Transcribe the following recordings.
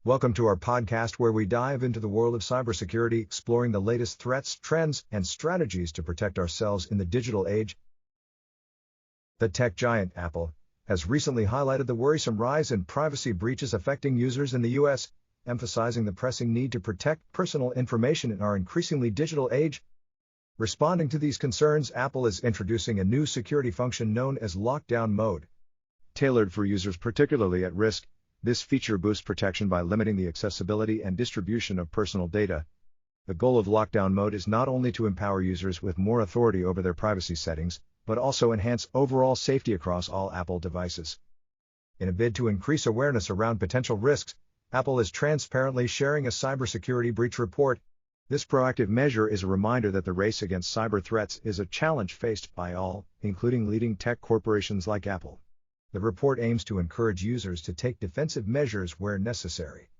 Welcome to our podcast where we dive into the world of cybersecurity, exploring the latest threats, trends, and strategies to protect ourselves in the digital age. The tech giant Apple has recently highlighted the worrisome rise in privacy breaches affecting users in the US, emphasizing the pressing need to protect personal information in our increasingly digital age. Responding to these concerns, Apple is introducing a new security function known as Lockdown Mode. Tailored for users particularly at risk, this feature boosts protection by limiting the accessibility and distribution of personal data. The goal of Lockdown Mode is not only to empower users with more authority over their privacy settings, but also enhance overall safety across all Apple devices. In a bid to increase awareness around potential risks, Apple is transparently sharing a cybersecurity breach report. This proactive measure is a reminder that the race against cyber threats is a challenge faced by all, including leading tech corporations like Apple. The report aims to encourage users to take defensive measures where necessary.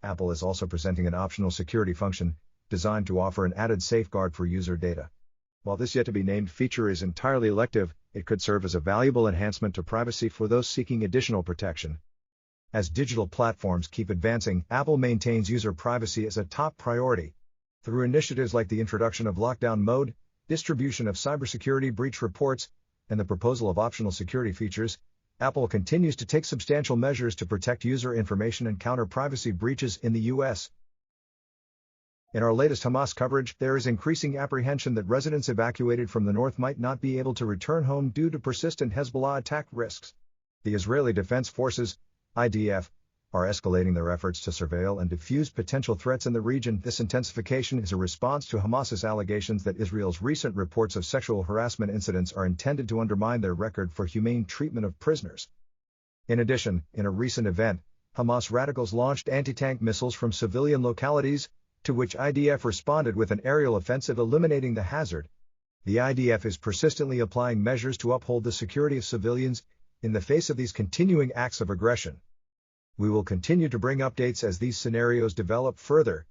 Apple is also presenting an optional security function, designed to offer an added safeguard for user data. While this yet-to-be-named feature is entirely elective, it could serve as a valuable enhancement to privacy for those seeking additional protection. As digital platforms keep advancing, Apple maintains user privacy as a top priority. Through initiatives like the introduction of Lockdown Mode, distribution of cybersecurity breach reports, and the proposal of optional security features, Apple continues to take substantial measures to protect user information and counter privacy breaches in the US. In our latest Hamas coverage, there is increasing apprehension that residents evacuated from the north might not be able to return home due to persistent Hezbollah attack risks. The Israeli Defense Forces, IDF, are escalating their efforts to surveil and defuse potential threats in the region. This intensification is a response to Hamas's allegations that Israel's recent reports of sexual harassment incidents are intended to undermine their record for humane treatment of prisoners. In addition, in a recent event, Hamas radicals launched anti-tank missiles from civilian localities, to which IDF responded with an aerial offensive eliminating the hazard. The IDF is persistently applying measures to uphold the security of civilians in the face of these continuing acts of aggression. We will continue to bring updates as these scenarios develop further.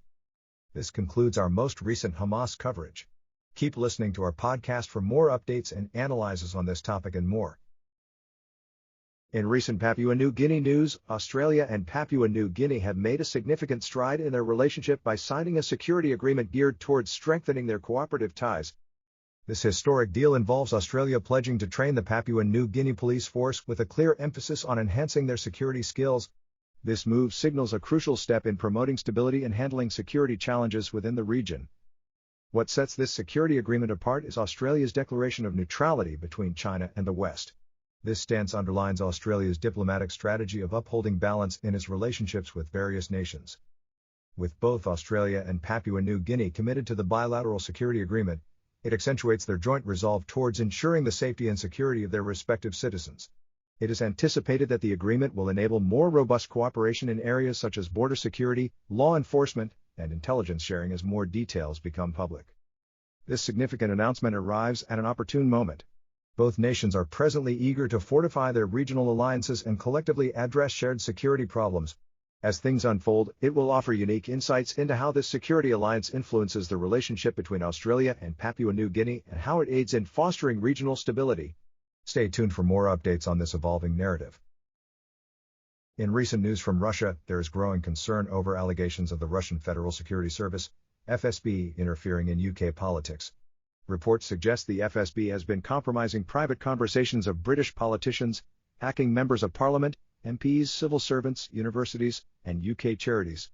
This concludes our most recent Hamas coverage. Keep listening to our podcast for more updates and analyses on this topic and more. In recent Papua New Guinea news, Australia and Papua New Guinea have made a significant stride in their relationship by signing a security agreement geared towards strengthening their cooperative ties. This historic deal involves Australia pledging to train the Papua New Guinea police force with a clear emphasis on enhancing their security skills. This move signals a crucial step in promoting stability and handling security challenges within the region. What sets this security agreement apart is Australia's declaration of neutrality between China and the West. This stance underlines Australia's diplomatic strategy of upholding balance in its relationships with various nations. With both Australia and Papua New Guinea committed to the bilateral security agreement, it accentuates their joint resolve towards ensuring the safety and security of their respective citizens. It is anticipated that the agreement will enable more robust cooperation in areas such as border security, law enforcement, and intelligence sharing as more details become public. This significant announcement arrives at an opportune moment. Both nations are presently eager to fortify their regional alliances and collectively address shared security problems. As things unfold, it will offer unique insights into how this security alliance influences the relationship between Australia and Papua New Guinea and how it aids in fostering regional stability. Stay tuned for more updates on this evolving narrative. In recent news from Russia, there is growing concern over allegations of the Russian Federal Security Service, FSB, interfering in UK politics. Reports suggest the FSB has been compromising private conversations of British politicians, hacking members of parliament, MPs, civil servants, universities, and UK charities.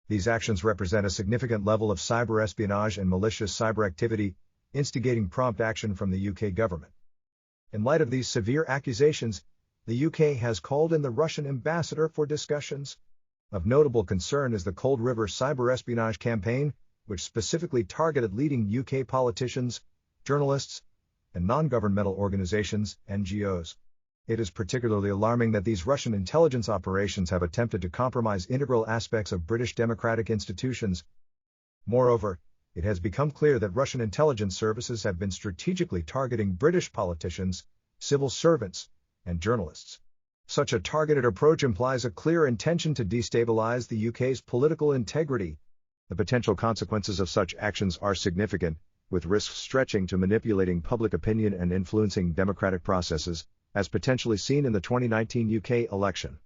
These actions represent a significant level of cyberespionage and malicious cyber activity, instigating prompt action from the UK government. In light of these severe accusations, the UK has called in the Russian ambassador for discussions. Of notable concern is the Cold River Cyberespionage campaign, which specifically targeted leading UK politicians, journalists, and non-governmental organizations, NGOs. It is particularly alarming that these Russian intelligence operations have attempted to compromise integral aspects of British democratic institutions. Moreover, it has become clear that Russian intelligence services have been strategically targeting British politicians, civil servants, and journalists. Such a targeted approach implies a clear intention to destabilize the UK's political integrity. The potential consequences of such actions are significant, with risks stretching to manipulating public opinion and influencing democratic processes, as potentially seen in the 2019 UK election.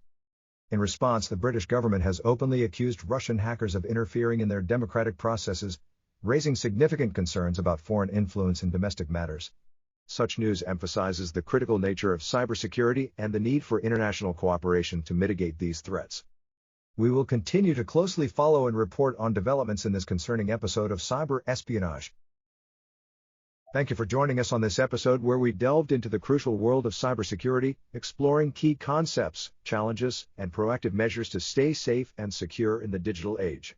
In response, the British government has openly accused Russian hackers of interfering in their democratic processes, raising significant concerns about foreign influence in domestic matters. Such news emphasizes the critical nature of cybersecurity and the need for international cooperation to mitigate these threats. We will continue to closely follow and report on developments in this concerning episode of Cyberespionage. Thank you for joining us on this episode where we delved into the crucial world of cybersecurity, exploring key concepts, challenges, and proactive measures to stay safe and secure in the digital age.